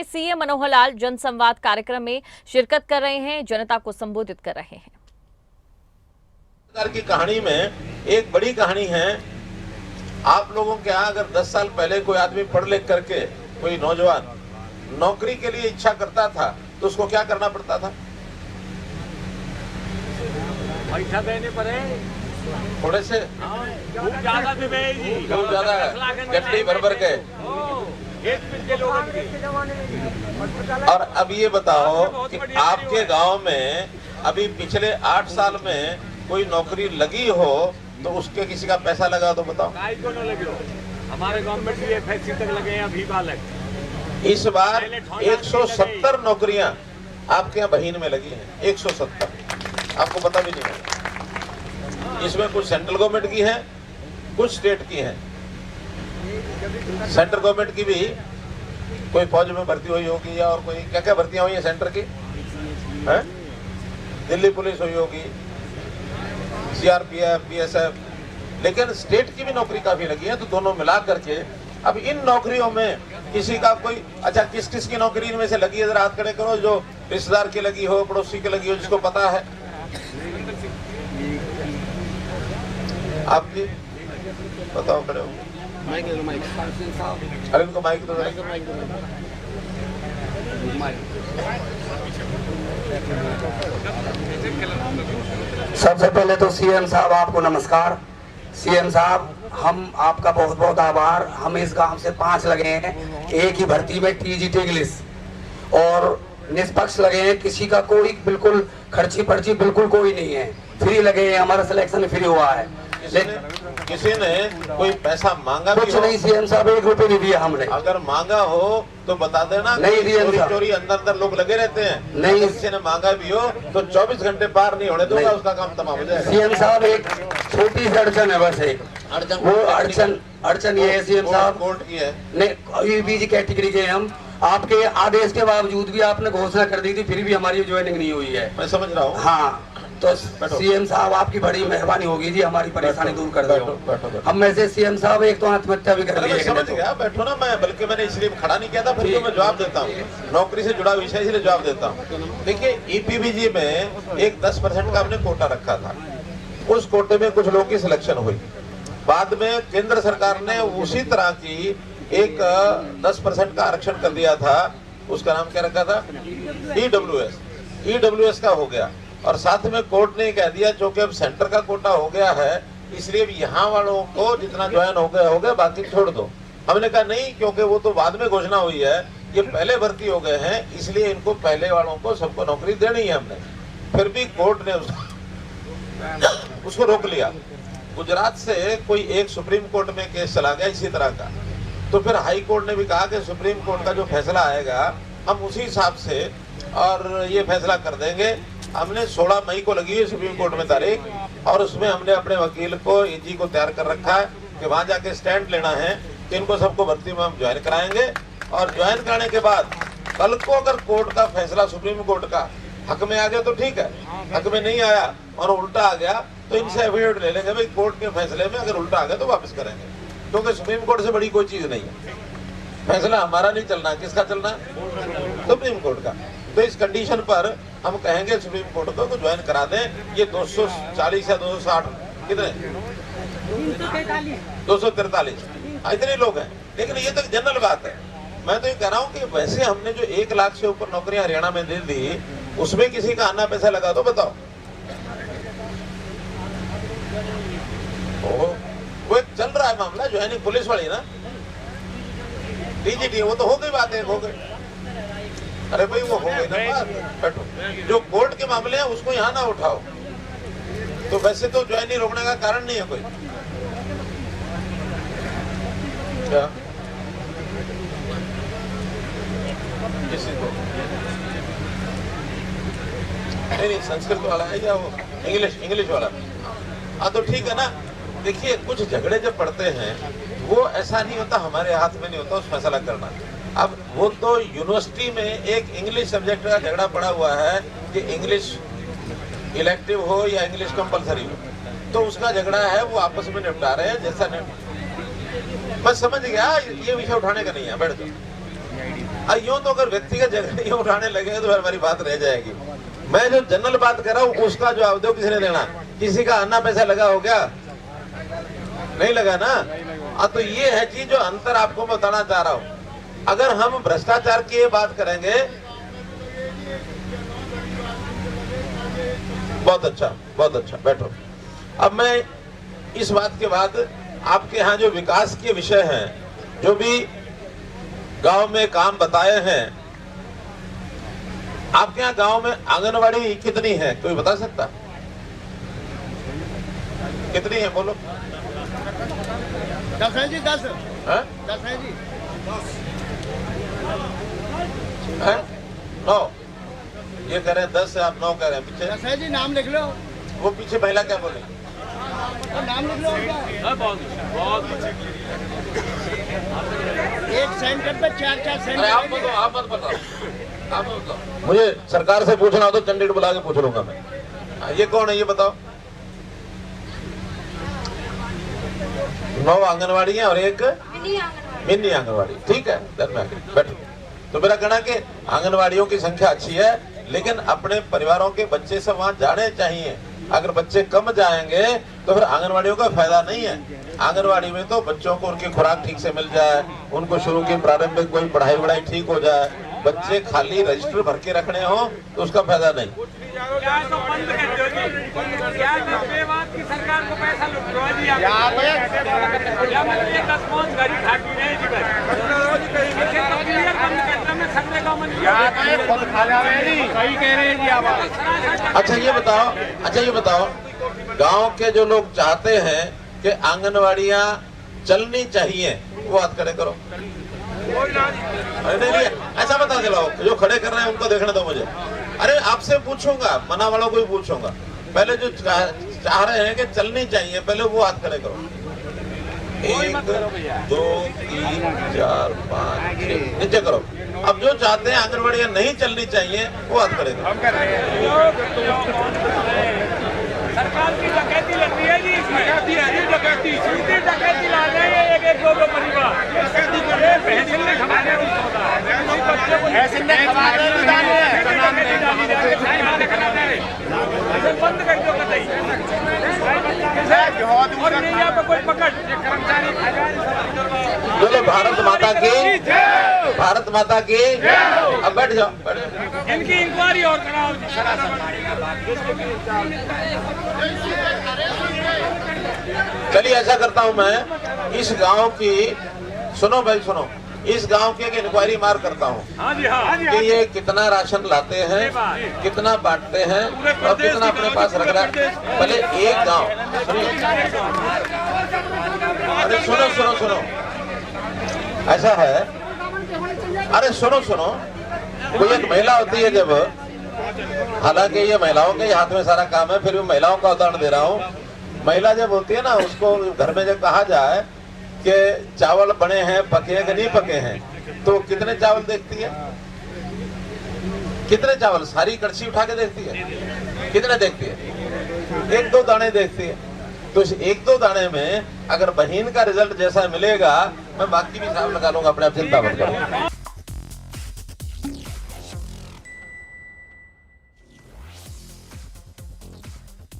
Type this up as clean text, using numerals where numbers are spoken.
में सीएम मनोहर लाल जनसंवाद कार्यक्रम में शिरकत कर रहे हैं, जनता को संबोधित कर रहे हैं। की कहानी में एक बड़ी कहानी है। आप लोगों के यहाँ अगर 10 साल पहले कोई आदमी पढ़ लिख करके कोई नौजवान नौकरी के लिए इच्छा करता था तो उसको क्या करना पड़ता था? पैसा देने पड़े थोड़े से खूब ज्यादा गठड़ी भर भर के। और अब ये बताओ कि आपके गांव में अभी पिछले 8 साल में कोई नौकरी लगी हो तो उसके किसी का पैसा लगा तो बताओ। हमारे गवर्नमेंट के फैक्ट्री तक लगे हैं अभी बालक। इस बार 170 नौकरियां आपके यहाँ बहीन में लगी हैं। 170 आपको पता भी नहीं है। इसमें कुछ सेंट्रल गवर्नमेंट की है, कुछ स्टेट की है। सेंट्रल गवर्नमेंट की भी कोई फौज में भर्ती हुई होगी या और कोई क्या क्या भर्तियां हुई है सेंटर की है? दिल्ली पुलिस हुई होगी, सीआरपीएफ, बीएसएफ, लेकिन स्टेट की भी नौकरी काफी लगी है। तो दोनों मिला करके अब इन नौकरियों में किसी का कोई अच्छा किस किस की नौकरी इनमें से लगी है जरा हाथ खड़े करो। जो रिश्तेदार की लगी हो, पड़ोसी की लगी हो, जिसको पता है। आपकी बताओ खड़े हो। अरे इनको माइक दो। सबसे पहले तो सीएम साहब आपको नमस्कार। सीएम साहब हम आपका बहुत बहुत आभार। हम इस गांव से 5 लगे हैं, एक ही भर्ती में टीजीटी इंग्लिश, और निष्पक्ष लगे हैं। किसी का कोई बिल्कुल खर्ची पर्ची बिल्कुल कोई नहीं है, फ्री लगे हैं। हमारा सिलेक्शन फ्री हुआ है। किसी ने कोई पैसा मांगा कुछ नहीं सीएम साहब, 1 रुपए नहीं दिया हमने। अगर मांगा हो तो बता देना। नहीं दिया, चोरी अंदर लोग लगे रहते हैं। नहीं, किसी ने मांगा भी हो तो 24 घंटे पार नहीं होने दूंगा, उसका काम तमाम हो जाएगा। सीएम साहब एक छोटी सी अड़चन है, बस एक वो अड़चन ये है सीएम साहब, कोर्ट की है। नहीं बीजी कैटेगरी के हम। आपके आदेश के बावजूद भी आपने घोषणा कर दी थी, फिर भी हमारी ज्वाइनिंग नहीं हुई है। मैं समझ रहा हूँ। हाँ, तो सीएम साहब आपकी बड़ी मेहरबानी होगी जी, हमारी परेशानी दूर कर दो। हम में से सीएम साहब एक तो आत्महत्या भी कर ली है। समझ गया, बैठो ना। मैं बल्कि मैंने इसलिए खड़ा नहीं किया था, फिर तो मैं जवाब देता हूँ। नौकरी से जुड़ा विषय इसलिए जवाब देता हूँ। देखिए ईपीबीजी में एक 10% का हमने कोटा रखा था। उस कोटे में कुछ लोगों की सिलेक्शन हुई। बाद में केंद्र सरकार ने उसी तरह की एक 10% का आरक्षण कर दिया था। उसका नाम क्या रखा था? ईडब्ल्यूएस का हो गया। और साथ में कोर्ट ने कह दिया क्योंकि अब सेंटर का कोटा हो गया है, इसलिए यहाँ वालों को जितना ज्वाइन हो गया, बाकी छोड़ दो। हमने कहा नहीं, क्योंकि वो तो बाद में घोषणा हुई है, ये पहले भर्ती हो गए हैं, इसलिए इनको पहले वालों को सबको नौकरी देनी है हमने। फिर भी कोर्ट ने उसको रोक लिया। गुजरात से कोई एक सुप्रीम कोर्ट में केस चला गया इसी तरह का। तो फिर हाई कोर्ट ने भी कहा कि सुप्रीम कोर्ट का जो फैसला आएगा हम उसी हिसाब से और ये फैसला कर देंगे। हमने 16 मई को लगी है सुप्रीम कोर्ट में तारीख, और उसमें हमने अपने वकील को, एजी को तैयार कर रखा है कि वहां जाके स्टैंड लेना है कि इनको सबको भर्ती में हम ज्वाइन कराएंगे। और ज्वाइन कराने के बाद कल को अगर कोर्ट का फैसला सुप्रीम कोर्ट का हक में आ गया तो ठीक है, हक में नहीं आया और उल्टा आ गया तो इनसे एफिडेविट ले लेंगे। भाई कोर्ट के फैसले में अगर उल्टा आ गया तो वापस करेंगे, क्योंकि सुप्रीम कोर्ट से बड़ी कोई चीज नहीं है। फैसला हमारा नहीं चलना, किसका चलना? सुप्रीम कोर्ट का। तो इस कंडीशन पर हम कहेंगे सुप्रीम कोर्ट को ज्वाइन करा दें। ये 240 या 260 कितने 243 इतने लोग हैं। लेकिन ये तो जनरल बात है। मैं तो ये कह रहा हूँ कि वैसे हमने जो 1 लाख से ऊपर नौकरियां हरियाणा में दे दी, उसमें किसी का आना पैसा लगा तो बताओ। वो एक चल रहा है मामला, ज्वाइनिंग पुलिस वाली ना, टीजीटी, वो तो हो गई बात है, हो गई। अरे भाई वो हो गई ना बात, बैठो। जो कोर्ट के मामले हैं उसको यहाँ ना उठाओ। तो वैसे तो ज्वाइनिंग रोकने का कारण नहीं है कोई। क्या किसी को नहीं, संस्कृत वाला है या वो इंग्लिश वाला? हाँ तो ठीक है ना। देखिए कुछ झगड़े जब पड़ते हैं वो ऐसा नहीं होता, हमारे हाथ में नहीं होता उस फैसला करना। अब वो तो यूनिवर्सिटी में एक इंग्लिश सब्जेक्ट का झगड़ा पड़ा हुआ है कि इंग्लिश इलेक्टिव हो या इंग्लिश कंपलसरी हो, तो उसका झगड़ा है, वो आपस में निपटा रहे हैं। जैसा मैं समझ गया, ये विषय उठाने का नहीं है, बैठ जाओ। यूं तो अगर व्यक्तिगत जगह ही उठाने लगे तो फिर हमारी बात रह जाएगी। मैं जो जनरल बात कर रहा हूँ उसका जवाब दो, किसने देना? किसी का अन्ना पैसा लगा हो क्या? नहीं लगा ना। तो ये है चीज जो अंतर आपको बताना चाह रहा हूँ। अगर हम भ्रष्टाचार की बात करेंगे, बहुत अच्छा, बैठो। अब मैं इस बात के बाद आपके यहाँ जो विकास के विषय हैं, जो भी गांव में काम बताए हैं, आपके यहाँ गांव में आंगनवाड़ी कितनी है, कोई बता सकता? कितनी है बोलो? 10 है जी, 10 है? 10 है जी, 9 ये कह रहे हैं 10 से आप 9 कह रहे हैं। पीछे 10 है जी, नाम लिख लो। वो पीछे महिला क्या बोले? और नाम लिख लो। और क्या? बहुत एक सेंटर पे 4-4 सेंटर। आप मत बताओ। मुझे सरकार से पूछना हो तो चंडीगढ़ बुला के पूछ लूंगा मैं। ये कौन है ये बताओ? 9 आंगनवाड़ी है और एक मिनी आंगनवाड़ी। ठीक है, बैठो। तो मेरा कहना कि आंगनवाड़ियों की संख्या अच्छी है, लेकिन अपने परिवारों के बच्चे सब वहाँ जाने चाहिए। अगर बच्चे कम जाएंगे तो फिर आंगनवाड़ियों का फायदा नहीं है। आंगनवाड़ी में तो बच्चों को उनकी खुराक ठीक से मिल जाए, उनको शुरू की प्रारंभिक कोई पढ़ाई ठीक हो जाए। बच्चे खाली रजिस्टर भर के रखने हो तो उसका फायदा नहीं। सरकार को पैसा लुटवा दिया। अच्छा ये बताओ गांव के जो लोग चाहते हैं कि आंगनवाड़ियां चलनी चाहिए, वो हाथ खड़े करो। अरे नहीं, ऐसा बता दिलाओ, जो खड़े कर रहे हैं उनको देखने दो मुझे। अरे आपसे पूछूंगा, मना वालों को भी पूछूंगा। पहले जो चाह रहे हैं कि चलनी चाहिए, पहले वो हाथ खड़े करो। 1 2 3 4 5 6 नीचे करो। अब जो चाहते हैं आंगनवाड़ियां नहीं चलनी चाहिए, वो हाथ खड़े करो। सरकार की डकैती लगती है जी, डकैती सीधी डकैती ला रहे हैं। एक 2 परिवार बंद कर दो कतई। और मीडिया पे कोई पकड़ कर्मचारी। बोलो भारत माता की। अब बैठ जाओ। इनकी इंक्वायरी और कराओ। चलिए ऐसा करता हूं मैं, इस गांव की सुनो भाई सुनो, इस गांव की एक इंक्वायरी मार करता हूं कि ये कितना राशन लाते हैं, कितना बांटते हैं और कितना अपने पास रख रहा है। पहले एक गांव, अरे सुनो, ऐसा है। अरे सुनो, कोई एक महिला होती है जब, हालांकि ये महिलाओं के हाथ में सारा काम है, फिर भी महिलाओं का उदाहरण दे रहा हूँ। महिला जब होती है ना, उसको घर में जब कहा जाए कि चावल बने हैं, पके हैं कि नहीं पके हैं, तो कितने चावल देखती है? कितने चावल? सारी कड़छी उठा के देखती है? कितने देखती है? 1-2 दाने देखती है। तो इस 1-2 दाने में अगर बहन का रिजल्ट जैसा मिलेगा, मैं बाकी भी हिसाब लगा लूंगा, अपने आप चिंता मत करो।